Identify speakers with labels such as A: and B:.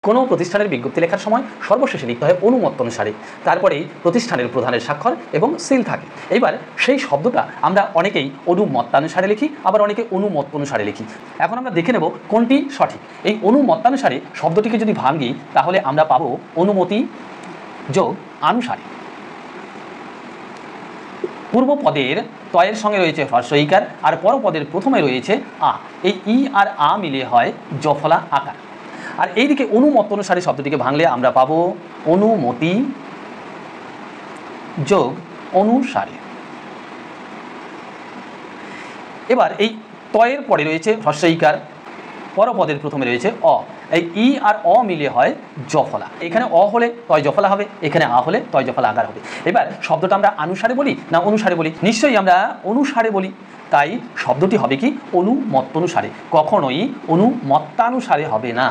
A: কোনো প্রতিষ্ঠানের বিজ্ঞপ্তি লেখার সময় সর্বশেষে লিখতে হয় অনুমত্তনুসারে, তারপরে প্রতিষ্ঠানের প্রধানের স্বাক্ষর এবং সিল থাকে। এবার সেই শব্দটা আমরা অনেকেই অনুমত্তানুসারে লিখি, আবার অনেকে অনুমত্তনুসারে লিখি। এখন আমরা দেখে নেব কোনটি সঠিক। এই অনুমত্তানুসারে শব্দটিকে যদি ভাঙি তাহলে আমরা পাবো অনুমতি যোগ আনুসারে। পূর্ব পদের তয়ের সঙ্গে রয়েছে হ্রস্ব ইকার, আর পরপদের প্রথমে রয়েছে আ। এই ই আর আ মিলে হয় জফলা আকার। আর এইদিকে অনুমত্তনুসারে শব্দটিকে ভাঙলে আমরা পাবো অনুমতি যোগ অনুসারে। এবার এই তয়ের পরে রয়েছে হ্রস্ব ইকার, পরপদের প্রথমে রয়েছে অ। এই ই আর অ মিলে হয় জফলা। এখানে অ হলে তয় জফলা হবে, এখানে আ হলে তয় জফলা আকার হবে। এবার শব্দটা আমরা আনুসারে বলি না অনুসারে বলি? নিশ্চয়ই আমরা অনুসারে বলি, তাই শব্দটি হবে কি অনুমত্তনুসারে, কখনোই অনুমত্তানুসারে হবে না।